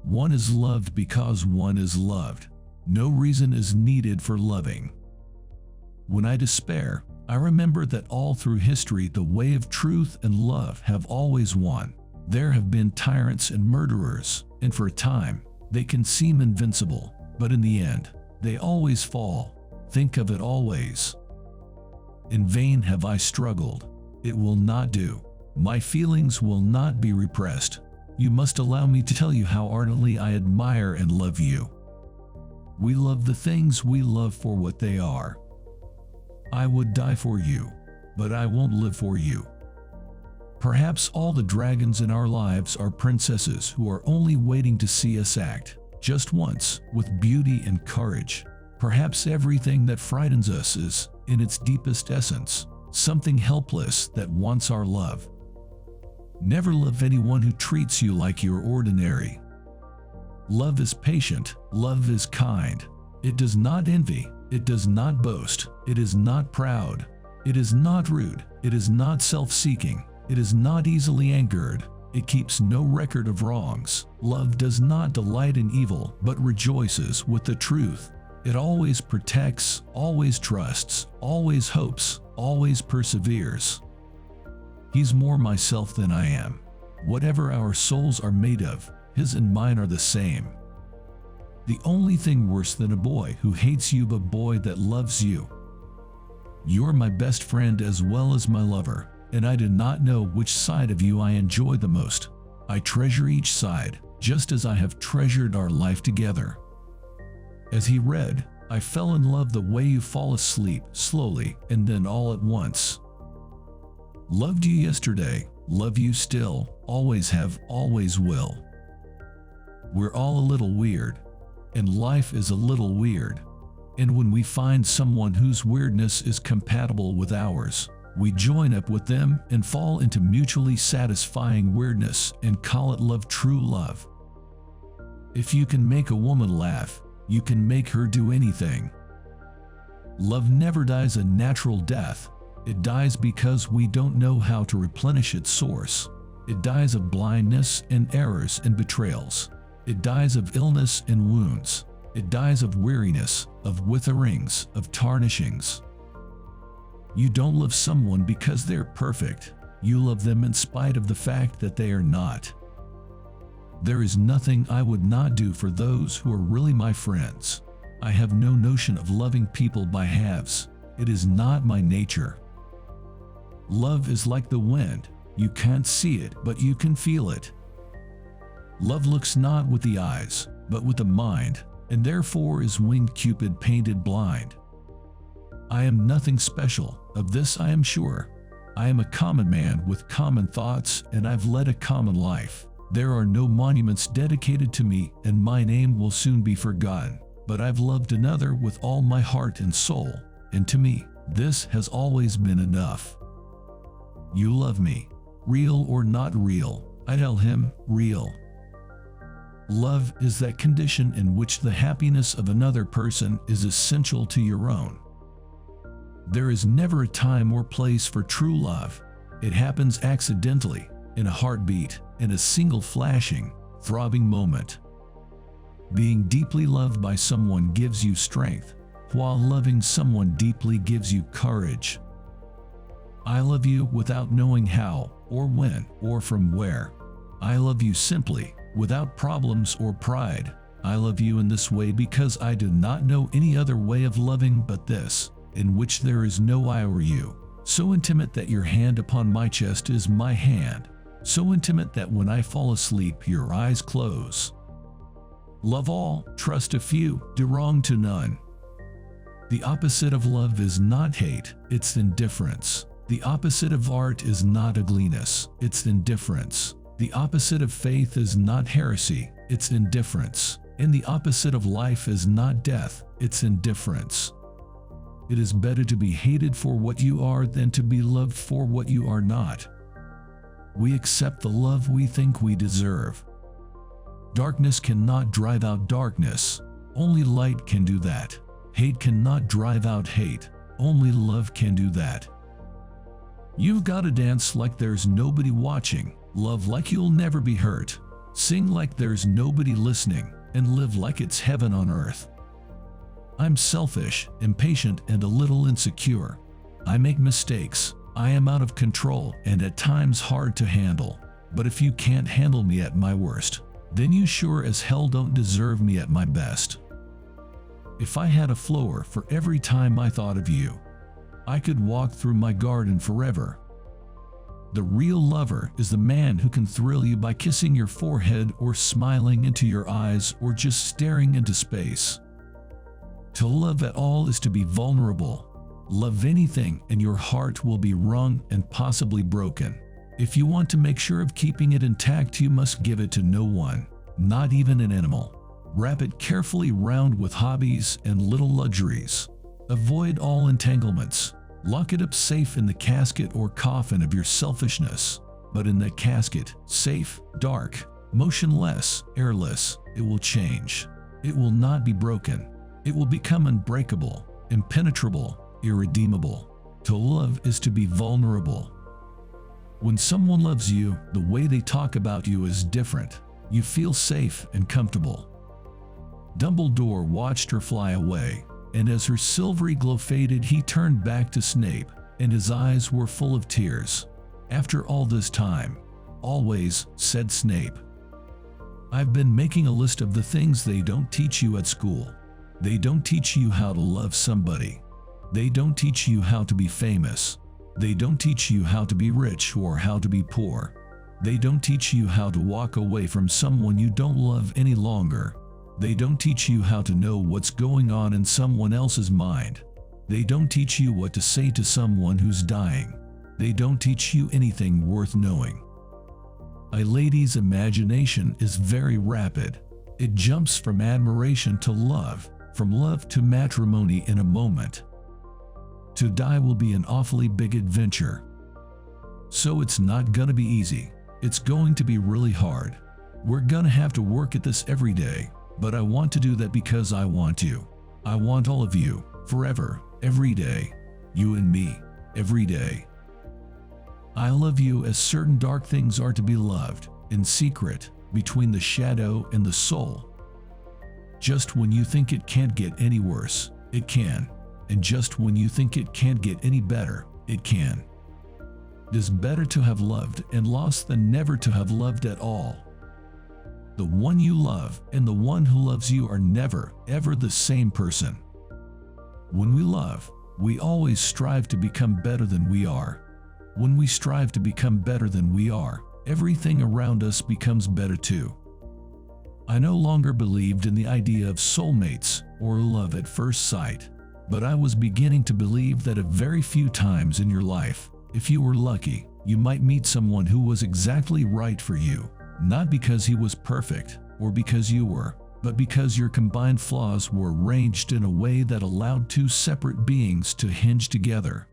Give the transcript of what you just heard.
One is loved because one is loved. No reason is needed for loving. When I despair, I remember that all through history the way of truth and love have always won. There have been tyrants and murderers, and for a time, they can seem invincible, but in the end, they always fall. Think of it always. In vain have I struggled. It will not do. My feelings will not be repressed. You must allow me to tell you how ardently I admire and love you. We love the things we love for what they are. I would die for you, but I won't live for you. Perhaps all the dragons in our lives are princesses who are only waiting to see us act, just once, with beauty and courage. Perhaps everything that frightens us is, in its deepest essence, something helpless that wants our love. Never love anyone who treats you like you're ordinary. Love is patient, love is kind. It does not envy, it does not boast, it is not proud, it is not rude, it is not self-seeking, it is not easily angered, it keeps no record of wrongs. Love does not delight in evil, but rejoices with the truth. It always protects, always trusts, always hopes, always perseveres. He's more myself than I am. Whatever our souls are made of, his and mine are the same. The only thing worse than a boy who hates you but a boy that loves you. You're my best friend as well as my lover, and I do not know which side of you I enjoy the most. I treasure each side, just as I have treasured our life together. As he read, I fell in love the way you fall asleep, slowly, and then all at once. Loved you yesterday, love you still, always have, always will. We're all a little weird, and life is a little weird. And when we find someone whose weirdness is compatible with ours, we join up with them and fall into mutually satisfying weirdness and call it love, true love. If you can make a woman laugh, you can make her do anything. Love never dies a natural death. It dies because we don't know how to replenish its source. It dies of blindness and errors and betrayals. It dies of illness and wounds. It dies of weariness, of witherings, of tarnishings. You don't love someone because they're perfect. You love them in spite of the fact that they are not. There is nothing I would not do for those who are really my friends. I have no notion of loving people by halves. It is not my nature. Love is like the wind. You can't see it, but you can feel it. Love looks not with the eyes, but with the mind, and therefore is winged Cupid painted blind. I am nothing special, of this I am sure. I am a common man with common thoughts, and I've led a common life. There are no monuments dedicated to me, and my name will soon be forgotten. But I've loved another with all my heart and soul, and to me, this has always been enough. You love me, real or not real, I tell him, real. Love is that condition in which the happiness of another person is essential to your own. There is never a time or place for true love. It happens accidentally, in a heartbeat, in a single flashing, throbbing moment. Being deeply loved by someone gives you strength, while loving someone deeply gives you courage. I love you without knowing how, or when, or from where. I love you simply, without problems or pride. I love you in this way because I do not know any other way of loving but this, in which there is no I or you. So intimate that your hand upon my chest is my hand. So intimate that when I fall asleep your eyes close. Love all, trust a few, do wrong to none. The opposite of love is not hate, it's indifference. The opposite of art is not ugliness, it's indifference. The opposite of faith is not heresy, it's indifference. And the opposite of life is not death, it's indifference. It is better to be hated for what you are than to be loved for what you are not. We accept the love we think we deserve. Darkness cannot drive out darkness, only light can do that. Hate cannot drive out hate, only love can do that. You've got to dance like there's nobody watching, love like you'll never be hurt. Sing like there's nobody listening, and live like it's heaven on earth. I'm selfish, impatient, and a little insecure. I make mistakes. I am out of control and at times hard to handle. But if you can't handle me at my worst, then you sure as hell don't deserve me at my best. If I had a flower for every time I thought of you, I could walk through my garden forever. The real lover is the man who can thrill you by kissing your forehead or smiling into your eyes or just staring into space. To love at all is to be vulnerable. Love anything and your heart will be wrung and possibly broken. If you want to make sure of keeping it intact, you must give it to no one, not even an animal. Wrap it carefully round with hobbies and little luxuries. Avoid all entanglements. Lock it up safe in the casket or coffin of your selfishness. But in that casket, safe, dark, motionless, airless, it will change. It will not be broken. It will become unbreakable, impenetrable, irredeemable. To love is to be vulnerable. When someone loves you, the way they talk about you is different. You feel safe and comfortable. Dumbledore watched her fly away, and as her silvery glow faded, he turned back to Snape, and his eyes were full of tears. After all this time, always, said Snape. I've been making a list of the things they don't teach you at school. They don't teach you how to love somebody. They don't teach you how to be famous. They don't teach you how to be rich or how to be poor. They don't teach you how to walk away from someone you don't love any longer. They don't teach you how to know what's going on in someone else's mind. They don't teach you what to say to someone who's dying. They don't teach you anything worth knowing. A lady's imagination is very rapid. It jumps from admiration to love, from love to matrimony in a moment. To die will be an awfully big adventure. So it's not gonna be easy. It's going to be really hard. We're gonna have to work at this every day, but I want to do that because I want you. I want all of you, forever, every day. You and me, every day. I love you as certain dark things are to be loved, in secret, between the shadow and the soul. Just when you think it can't get any worse, it can. And just when you think it can't get any better, it can. It is better to have loved and lost than never to have loved at all. The one you love and the one who loves you are never, ever the same person. When we love, we always strive to become better than we are. When we strive to become better than we are, everything around us becomes better too. I no longer believed in the idea of soulmates or love at first sight. But I was beginning to believe that a very few times in your life, if you were lucky, you might meet someone who was exactly right for you, not because he was perfect or because you were, but because your combined flaws were arranged in a way that allowed two separate beings to hinge together.